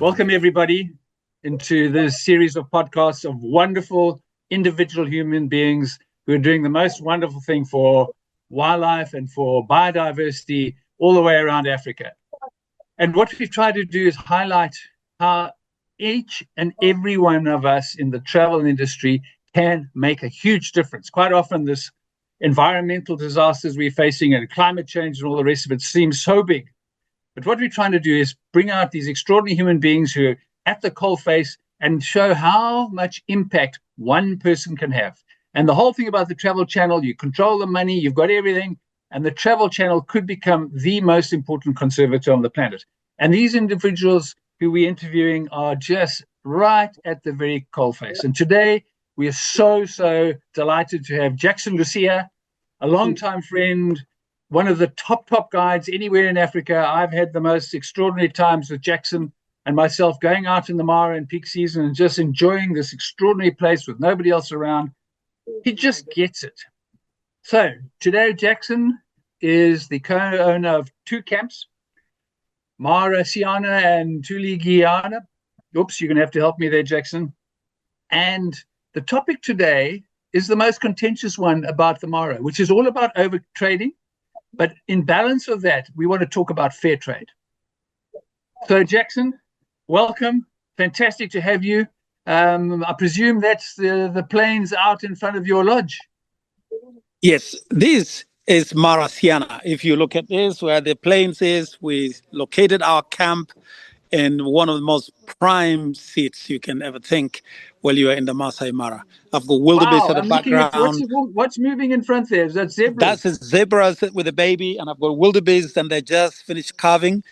Welcome, everybody, into this series of podcasts of wonderful individual human beings who are doing the most wonderful thing for wildlife and for biodiversity all the way around Africa. And what we've tried to do is highlight how each and every one of us in the travel industry can make a huge difference. Quite often, this environmental disasters we're facing and climate change and all the rest of it seems so big. But what we're trying to do is bring out these extraordinary human beings who are at the coalface and show how much impact one person can have. And the whole thing about the travel channel, you control the money, you've got everything, and the travel channel could become the most important conservator on the planet. And these individuals who we're interviewing are just right at the very coalface. And today, we are so delighted to have Jackson Looseyia, a longtime friend, one of the top guides anywhere in Africa. I've had the most extraordinary times with Jackson and myself going out in the Mara in peak season and just enjoying this extraordinary place with nobody else around. He just gets it. So today, Jackson is the co-owner of two camps, Mara Siana and Looseyia. Oops, you're going to have to help me there, Jackson. And the topic today is the most contentious one about the Mara, which is all about overtrading. But in balance of that, we want to talk about fair trade. So, Jackson, welcome. Fantastic to have you. I presume that's the plains out in front of your lodge. Yes, this is Mara Siana. If you look at this, where the plains is, we located our camp in one of the most prime seats you can ever think while you are in the Masai Mara. I've got wildebeest at the background. What's moving in front there? Is that zebras? That's a zebra with a baby, and I've got wildebeest, and they just finished calving.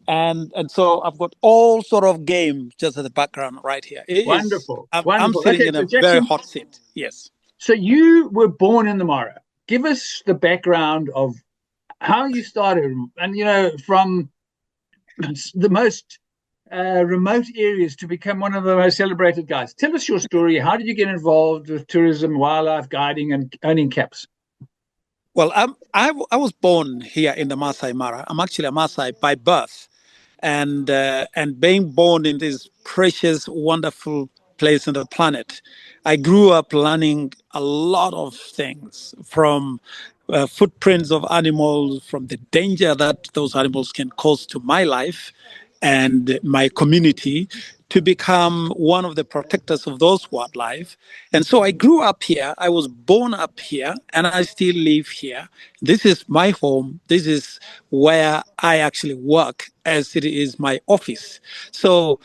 And so I've got all sort of game just at the background right here. Wonderful. I'm sitting in a Jackson, very hot seat. Yes. So you were born in the Mara. Give us the background of how you started, and from the most remote areas to become one of the most celebrated guys. Tell us your story. How did you get involved with tourism, wildlife guiding, and owning camps? Well, I was born here in the Masai Mara. I'm actually a Masai by birth, and being born in this precious, wonderful place on the planet, I grew up learning a lot of things from footprints of animals, from the danger that those animals can cause to my life and my community, to become one of the protectors of those wildlife. And so I grew up here. I was born up here, and I still live here. This is my home. This is where I actually work, as it is my office. So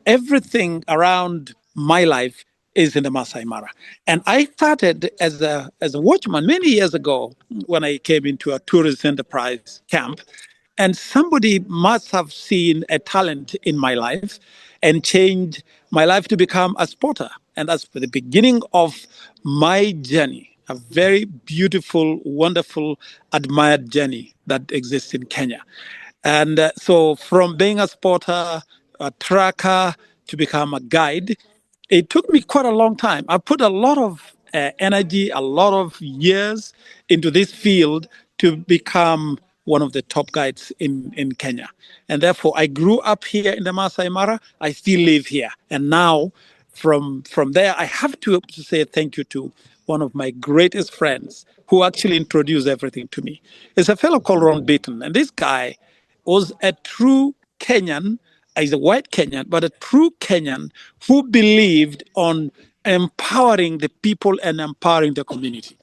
everything around my life is in the Masai Mara. And I started as a watchman many years ago when I came into a tourist enterprise camp. And somebody must have seen a talent in my life and changed my life to become a spotter. And that's the beginning of my journey, a very beautiful, wonderful, admired journey that exists in Kenya. And so from being a spotter, a tracker, to become a guide, it took me quite a long time. I put a lot of energy, a lot of years into this field to become one of the top guides in Kenya. And therefore, I grew up here in the Masai Mara. I still live here. And now, from there, I have to say thank you to one of my greatest friends who actually introduced everything to me. It's a fellow called Ron Beaton. And this guy was a true Kenyan. He's a white Kenyan, but a true Kenyan who believed on empowering the people and empowering the community.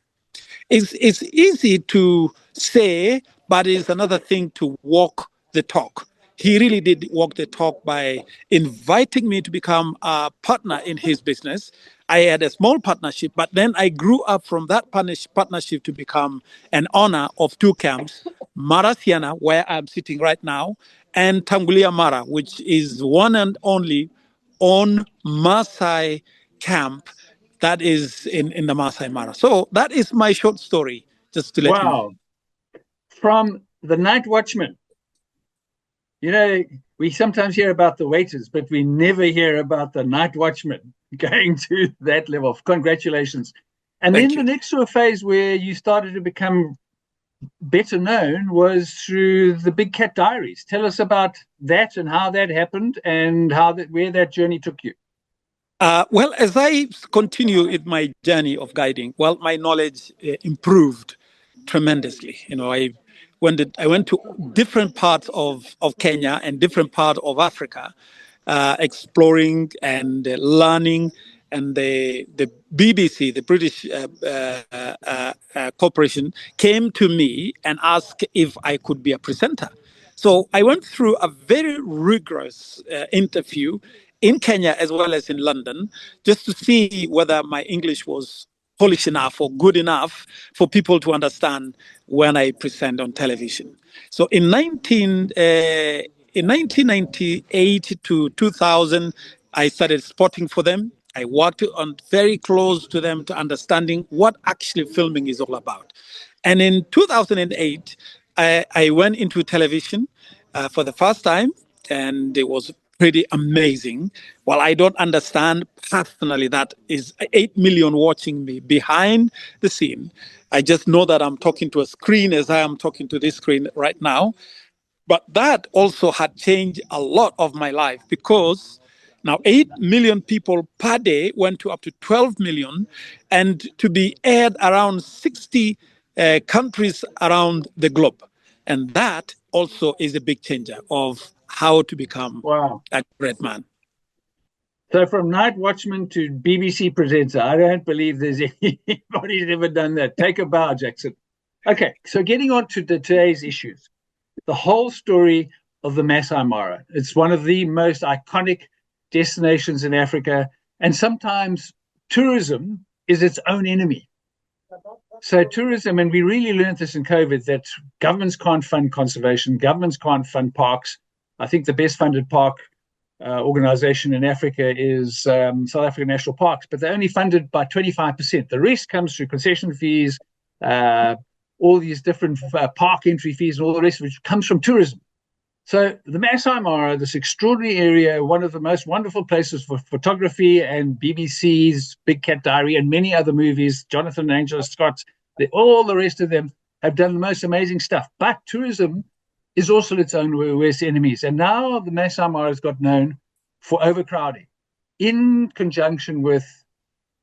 It's easy to say, but it's another thing to walk the talk. He really did walk the talk by inviting me to become a partner in his business. I had a small partnership, but then I grew up from that partnership to become an owner of two camps, Mara Siana, where I'm sitting right now, and Tangulia Mara, which is one and only on Maasai camp that is in the Masai Mara. So that is my short story, just to let you know. From the night watchman, we sometimes hear about the waiters, but we never hear about the night watchman going to that level. Congratulations. And Thank you. The next sort of phase where you started to become better known was through the Big Cat Diaries. Tell us about that and how that happened and where that journey took you. Well, as I continue in my journey of guiding, well, my knowledge improved tremendously. I went to different parts of Kenya and different parts of Africa, exploring and learning. And the BBC, the British corporation, came to me and asked if I could be a presenter. So I went through a very rigorous interview in Kenya as well as in London, just to see whether my English was Polish enough or good enough for people to understand when I present on television. So in 1998 to 2000, I started spotting for them. I worked on very close to them to understanding what actually filming is all about. And in 2008, I went into television for the first time, and it was pretty amazing. While I don't understand personally that is 8 million watching me behind the scene, I just know that I'm talking to a screen as I am talking to this screen right now. But that also had changed a lot of my life, because now 8 million people per day went to up to 12 million, and to be aired around 60 countries around the globe. And that also is a big changer of how to become a great man. So from night watchman to BBC presenter, I don't believe there's anybody who's ever done that. Take a bow, Jackson. Okay, so getting on to today's issues. The whole story of the Masai Mara. It's one of the most iconic destinations in Africa, and sometimes tourism is its own enemy. So tourism, and we really learned this in COVID, that governments can't fund conservation, governments can't fund parks. I think the best funded park organization in Africa is South African National Parks, but they're only funded by 25%. The rest comes through concession fees, all these different park entry fees and all the rest, which comes from tourism. So the Masai Mara, this extraordinary area, one of the most wonderful places for photography, and BBC's Big Cat Diary and many other movies, Jonathan and Angela Scott, all the rest of them have done the most amazing stuff. But tourism is also its own worst enemies. And now the Masai Mara has got known for overcrowding in conjunction with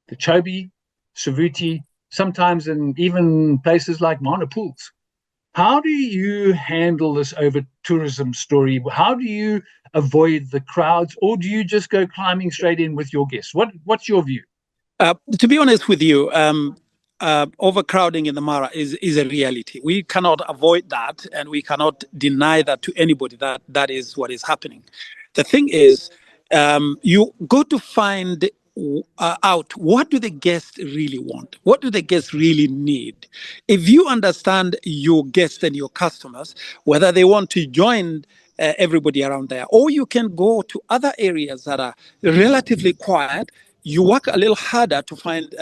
the Chobe, Savuti, sometimes in even places like Mana Pools. How do you handle this over tourism story? How do you avoid the crowds, or do you just go climbing straight in with your guests? What's your view? To be honest with you, overcrowding in the Mara is a reality. We cannot avoid that, and we cannot deny that to anybody, that that is what is happening. The thing is, you go to find out what do the guests really want, what do the guests really need. If you understand your guests and your customers, whether they want to join everybody around there, or you can go to other areas that are relatively quiet. You work a little harder to find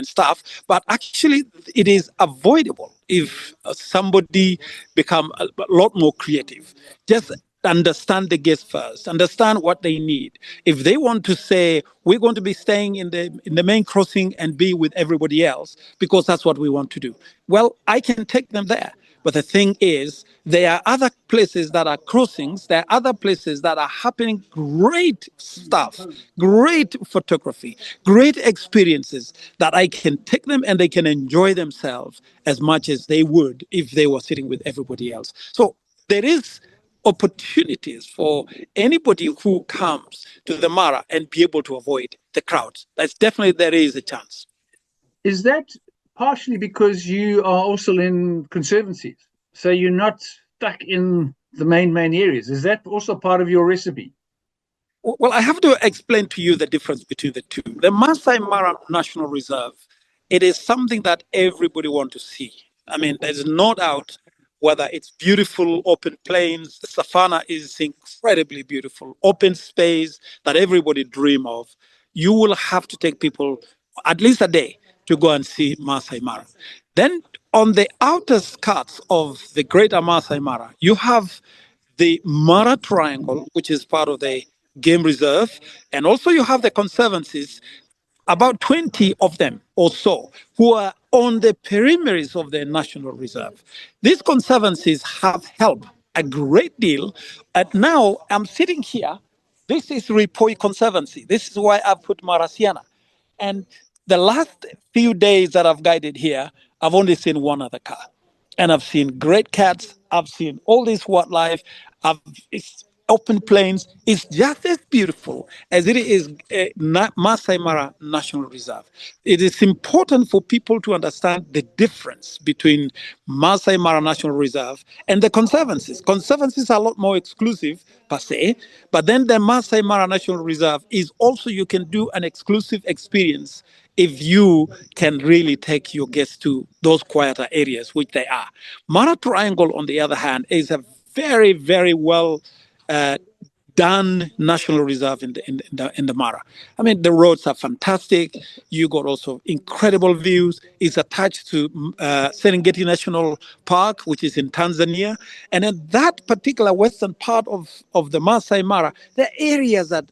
staff, but actually it is avoidable if somebody become a lot more creative. Just understand the guests first, understand what they need. If they want to say we're going to be staying in the main crossing and be with everybody else because that's what we want to do, well, I can take them there. But the thing is, there are other places that are crossings. There are other places that are happening great stuff, great photography, great experiences that I can take them and they can enjoy themselves as much as they would if they were sitting with everybody else. So there is opportunities for anybody who comes to the Mara and be able to avoid the crowds. That's definitely, there is a chance. Is that partially because you are also in conservancies, so you're not stuck in the main areas? Is that also part of your recipe? Well, I have to explain to you the difference between the two. The Masai Mara National Reserve, it is something that everybody wants to see. I mean, there's no doubt whether it's beautiful open plains, the savannah is incredibly beautiful, open space that everybody dream of. You will have to take people at least a day to go and see Masai Mara. Then on the outer skirts of the greater Masai Mara, you have the Mara Triangle, which is part of the game reserve, and also you have the conservancies, about 20 of them or so, who are on the perimeters of the National Reserve. These conservancies have helped a great deal. And now I'm sitting here. This is Ripoi Conservancy. This is why I put Marasiana. And the last few days that I've guided here, I've only seen one other car. And I've seen great cats. I've seen all this wildlife. It's open plains. It's just as beautiful as it is Masai Mara National Reserve. It is important for people to understand the difference between Masai Mara National Reserve and the conservancies. Conservancies are a lot more exclusive per se, but then the Masai Mara National Reserve is also, you can do an exclusive experience if you can really take your guests to those quieter areas, which they are. Mara Triangle, on the other hand, is a very, very well done national reserve in the Mara. I mean, the roads are fantastic. You got also incredible views. It's attached to Serengeti National Park, which is in Tanzania. And in that particular western part of the Masai Mara, there are areas that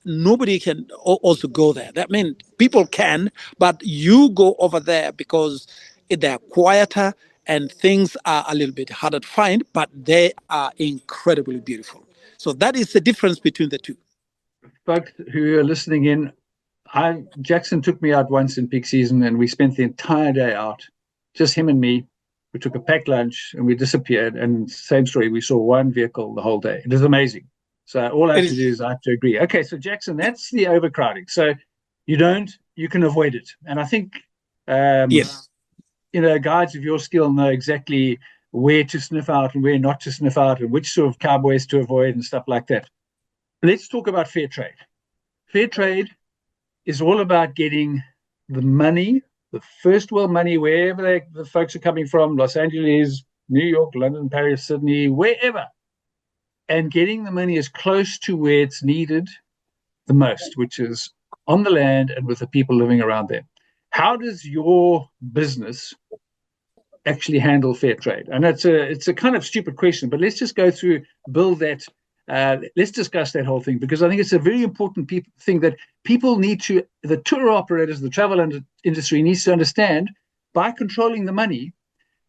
nobody can also go there. That means people can, but you go over there because they're quieter and things are a little bit harder to find, but they are incredibly beautiful. So that is the difference between the two. Folks who are listening in, Jackson took me out once in peak season and we spent the entire day out, just him and me. We took a packed lunch and we disappeared. And same story, we saw one vehicle the whole day. It is amazing. So all I have to do is I have to agree. Okay, so Jackson, that's the overcrowding. So you can avoid it. And I think, Yes, guides of your skill know exactly where to sniff out and where not to sniff out and which sort of cowboys to avoid and stuff like that. Let's talk about fair trade. Fair trade is all about getting the money, the first world money, wherever the folks are coming from, Los Angeles, New York, London, Paris, Sydney, wherever, and getting the money as close to where it's needed the most, which is on the land and with the people living around there. How does your business actually handle fair trade? And it's a kind of stupid question, but let's just go through, build that. Let's discuss that whole thing, because I think it's a very important thing that people need to, the tour operators, the travel industry needs to understand. By controlling the money,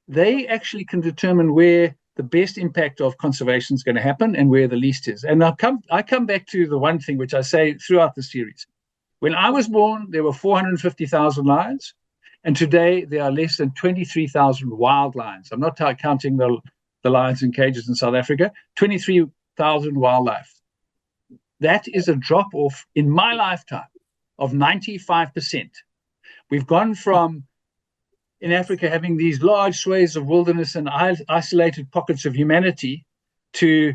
they actually can determine where the best impact of conservation is going to happen and where the least is. And I come back to the one thing which I say throughout the series. When I was born, there were 450,000 lions, and today there are less than 23,000 wild lions. I'm not counting the lions in cages in South Africa. 23,000 wildlife. That is a drop off in my lifetime of 95%. We've gone from, in Africa, having these large swathes of wilderness and isolated pockets of humanity, to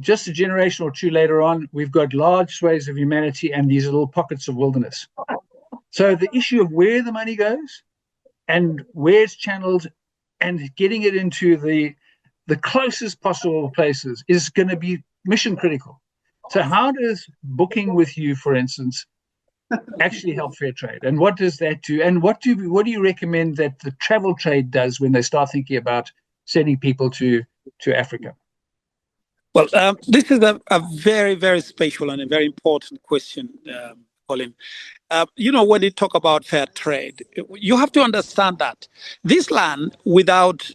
just a generation or two later on, we've got large swathes of humanity and these little pockets of wilderness. So the issue of where the money goes and where it's channeled and getting it into the closest possible places is going to be mission critical. So how does booking with you, for instance, actually help fair trade? And what does that do? And what do you recommend that the travel trade does when they start thinking about sending people to Africa? Well, this is a very, very special and a very important question, Colin. When you talk about fair trade, you have to understand that this land, without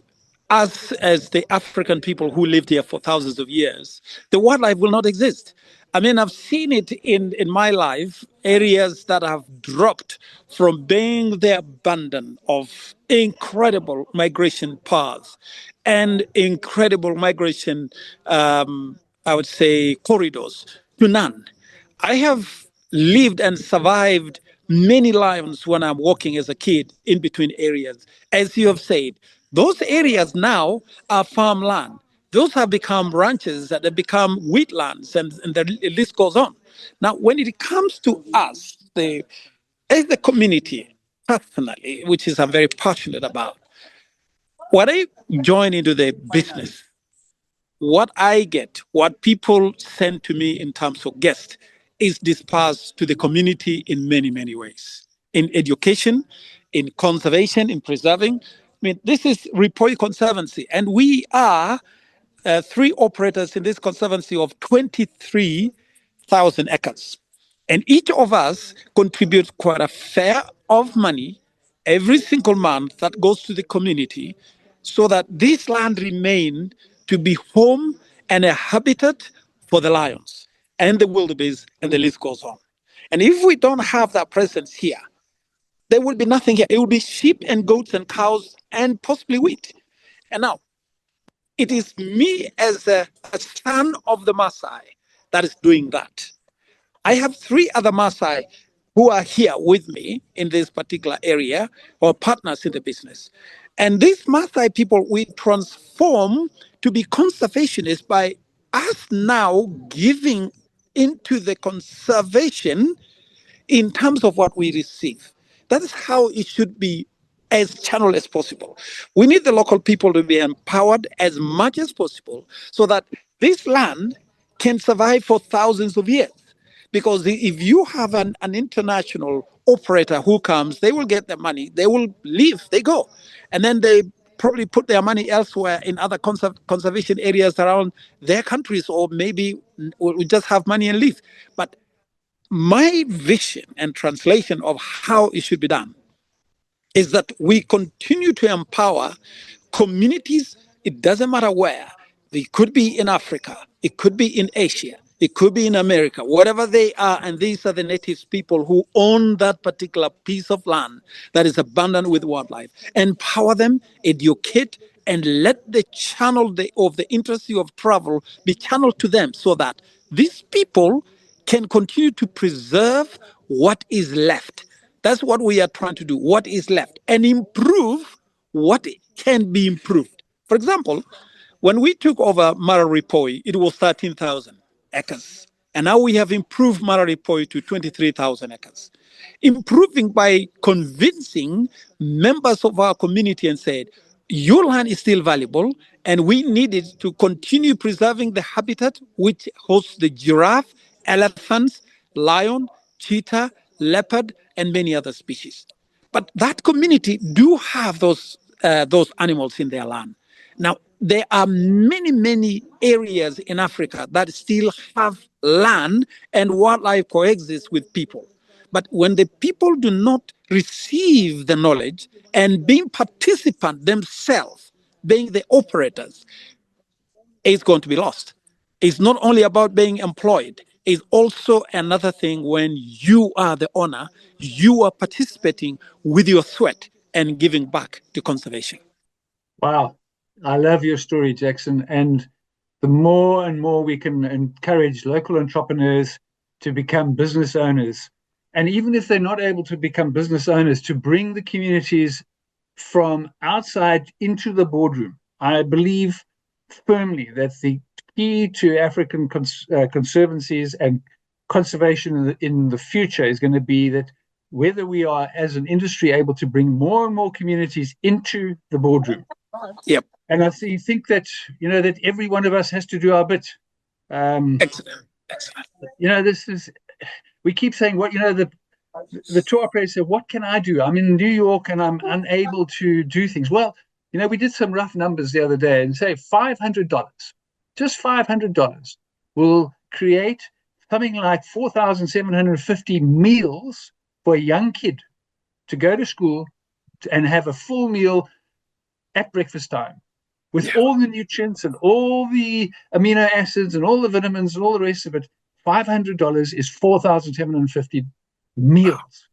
us as the African people who lived here for thousands of years, the wildlife will not exist. I mean, I've seen it in my life, areas that have dropped from being the abundance of incredible migration paths and incredible migration, I would say, corridors to none. I have lived and survived many lions when I'm walking as a kid in between areas. As you have said, those areas now are farmland. Those have become ranches that have become wheatlands, and the list goes on. Now, when it comes to us, as the community, personally, which is I'm very passionate about, when I join into the business, what I get, what people send to me in terms of guests, is dispersed to the community in many, many ways. In education, in conservation, in preserving. I mean, this is Ripoi Conservancy, and we are three operators in this conservancy of 23,000 acres. And each of us contributes quite a fair of money every single month that goes to the community so that this land remain to be home and a habitat for the lions and the wildebeest, and the list goes on. And if we don't have that presence here, there will be nothing here. It will be sheep and goats and cows and possibly wheat. And now, it is me as a son of the Maasai that is doing that. I have three other Maasai who are here with me in this particular area, or partners in the business. And these Maasai people, we transform to be conservationists by us now giving into the conservation in terms of what we receive. That is how it should be as channel as possible. We need the local people to be empowered as much as possible so that this land can survive for thousands of years. Because if you have an international operator who comes, they will get their money, they will leave, they go. And then they probably put their money elsewhere in other conservation areas around their countries, or maybe we just have money and leave. But my vision and translation of how it should be done is that we continue to empower communities. It doesn't matter where. It could be in Africa, it could be in Asia, it could be in America, whatever they are. And these are the native people who own that particular piece of land that is abundant with wildlife. Empower them, educate, and let the channel of the industry of travel be channeled to them so that these people can continue to preserve what is left. That's what we are trying to do, what is left, and improve what can be improved. For example, when we took over Mararipoi, it was 13,000 acres. And now we have improved Mararipoi to 23,000 acres. Improving by convincing members of our community and said, your land is still valuable, and we needed to continue preserving the habitat which hosts the giraffe, elephants, lion, cheetah, leopard, and many other species. But that community do have those animals in their land. Now, there are many, many areas in Africa that still have land and wildlife coexist with people. But when the people do not receive the knowledge and being participant themselves, being the operators, it's going to be lost. It's not only about being employed. It's also another thing when you are the owner, you are participating with your sweat and giving back to conservation. Wow. I love your story, Jackson. And the more and more we can encourage local entrepreneurs to become business owners, and even if they're not able to become business owners, to bring the communities from outside into the boardroom. I believe firmly that the key to African conservancies and conservation in the future is going to be that whether we are, as an industry, able to bring more and more communities into the boardroom. Yep. And I think that, that every one of us has to do our bit. Excellent. This is, we keep saying, the tour operator said, what can I do? I'm in New York and I'm unable to do things. Well, we did some rough numbers the other day and say $500, just $500 will create something like 4,750 meals for a young kid to go to school and have a full meal at breakfast time with all the nutrients and all the amino acids and all the vitamins and all the rest of it. $500 is 4,750 meals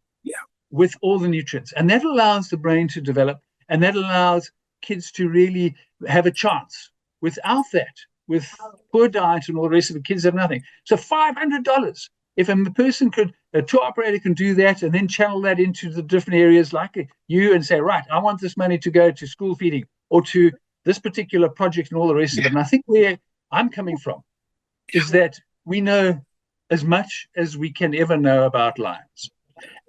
with all the nutrients. And that allows the brain to develop, and that allows kids to really have a chance. Without that, with poor diet and all the rest of it, kids have nothing. So $500, if a tour operator can do that and then channel that into the different areas like you and say, right, I want this money to go to school feeding or to this particular project and all the rest of it. And I think where I'm coming from is that we know as much as we can ever know about lions,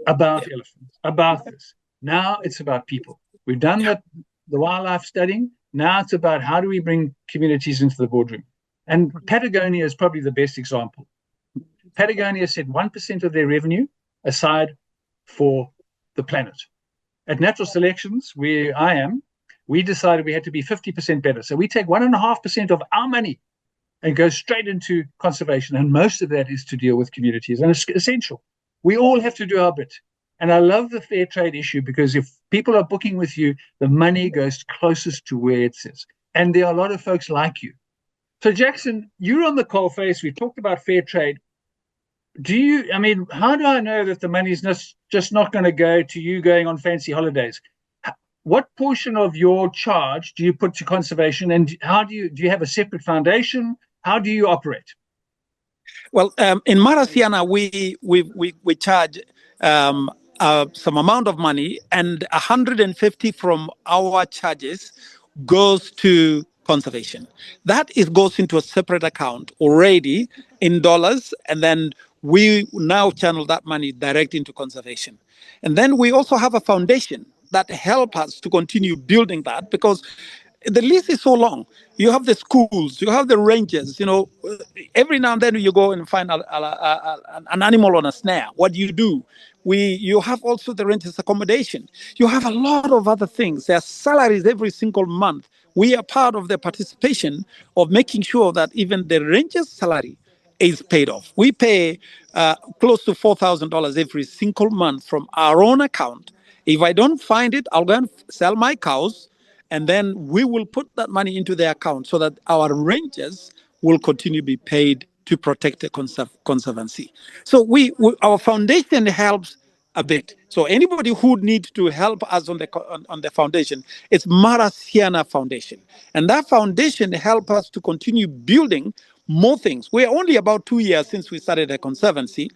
about elephants, about this. Now it's about people. We've done the wildlife studying. Now it's about how do we bring communities into the boardroom. And Patagonia is probably the best example. Patagonia set 1% of their revenue aside for the planet. At Natural Selections, where I am, we decided we had to be 50% better. So we take 1.5% of our money and go straight into conservation. And most of that is to deal with communities. And it's essential. We all have to do our bit. And I love the fair trade issue because if people are booking with you, the money goes closest to where it sits. And there are a lot of folks like you. So, Jackson, you're on the coalface. We talked about fair trade. How do I know that the money's just not going to go to you going on fancy holidays? What portion of your charge do you put to conservation, and how do you have a separate foundation? How do you operate? Well, in Marasiana, we charge some amount of money, and 150 from our charges goes to conservation. That goes into a separate account already in dollars, and then we now channel that money direct into conservation. And then we also have a foundation that help us to continue building that, because the list is so long. You have the schools, you have the rangers. Every now and then you go and find an animal on a snare. What do? You have also the rangers accommodation. You have a lot of other things. Their salaries every single month. We are part of the participation of making sure that even the rangers' salary is paid off. We pay close to $4,000 every single month from our own account. If I don't find it, I'll go and sell my cows, and then we will put that money into their account so that our rangers will continue to be paid to protect the conservancy. So our foundation helps a bit. So anybody who needs to help us on the foundation, it's Marasiana Foundation. And that foundation helps us to continue building more things. We're only about 2 years since we started the conservancy,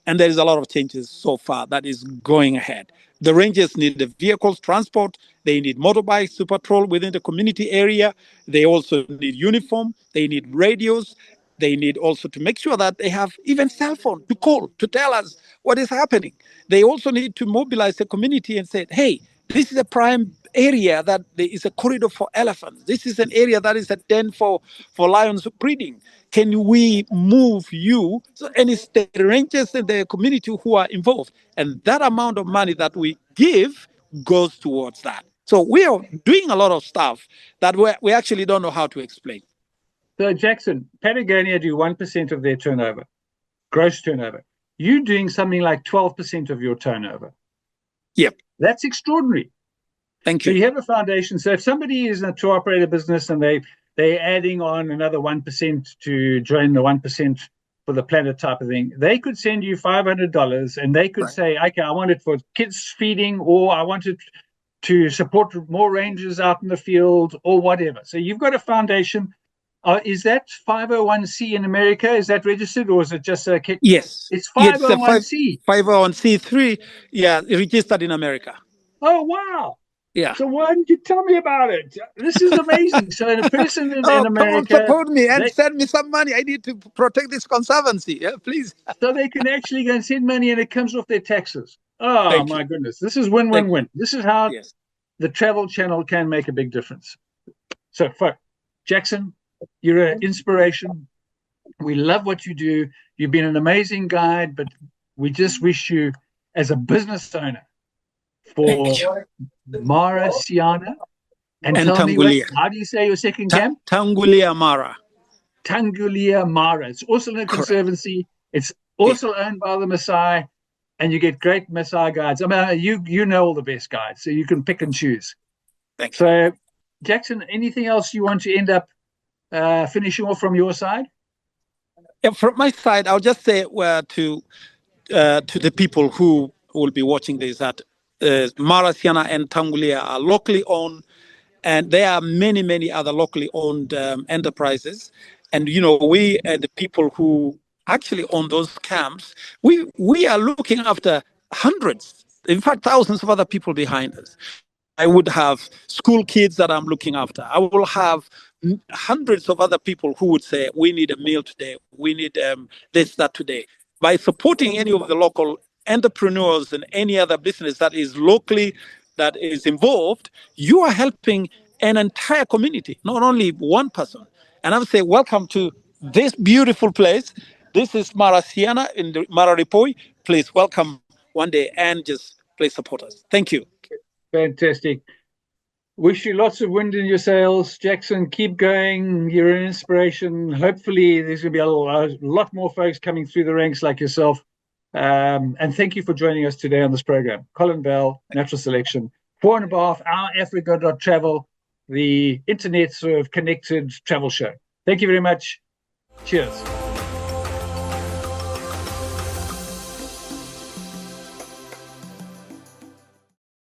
and there is a lot of changes so far that is going ahead. The rangers need the vehicles, transport. They need motorbikes to patrol within the community area. They also need uniform. They need radios. They need also to make sure that they have even cell phone to call to tell us what is happening. They also need to mobilize the community and say, hey, this is a prime area that there is a corridor for elephants. This is an area that is a den for lions breeding. Can we move you? And it's the rangers and the community who are involved. And that amount of money that we give goes towards that. So we are doing a lot of stuff that we actually don't know how to explain. So, Jackson, Patagonia do 1% of their turnover, gross turnover. You're doing something like 12% of your turnover. Yep. That's extraordinary. Thank you. So you have a foundation. So if somebody is in a tour operator business and they're adding on another 1% to join the 1% for the planet type of thing, they could send you $500 and they could say, okay, I want it for kids feeding, or I want it to support more rangers out in the field, or whatever. So you've got a foundation. Is that 501c in America? Is that registered, or is it just a kit? Yes. It's 501c. It's 501c3, yeah, registered in America. Oh, wow. Yeah. So why didn't you tell me about it? This is amazing. So a person in America, come on, support me and send me some money. I need to protect this conservancy. Yeah, please. So they can actually go and send money, and it comes off their taxes. Oh my goodness, this is win-win-win. This is how the travel channel can make a big difference. So, Jackson, you're an inspiration. We love what you do. You've been an amazing guide, but we just wish you, as a business owner, for Marasiana and tell me how do you say your second camp? Tangulia Mara. Tangulia Mara. It's also in a conservancy. It's also owned by the Maasai, and you get great Maasai guides. I mean, you know all the best guides, so you can pick and choose. Thanks. So, Jackson, anything else you want to end up finishing off from your side? Yeah, from my side, I'll just say to the people who will be watching this that Marasiana and Tangulia are locally owned, and there are many, many other locally owned enterprises. And, we the people who actually own those camps, we are looking after hundreds, in fact, thousands of other people behind us. I would have school kids that I'm looking after. I will have hundreds of other people who would say, we need a meal today. We need this, that today. By supporting any of the local entrepreneurs and any other business that is locally, that is involved, you are helping an entire community, not only one person. And I would say, welcome to this beautiful place. This is Marasiana in the Mararipoi. Please welcome one day and just please support us. Thank you. Fantastic. Wish you lots of wind in your sails, Jackson. Keep going. You're an inspiration. Hopefully, there's going to be a lot more folks coming through the ranks like yourself. And thank you for joining us today on this program. Colin Bell, Natural Selection, 4.5 Hour Africa.travel, the internet sort of connected travel show. Thank you very much. Cheers.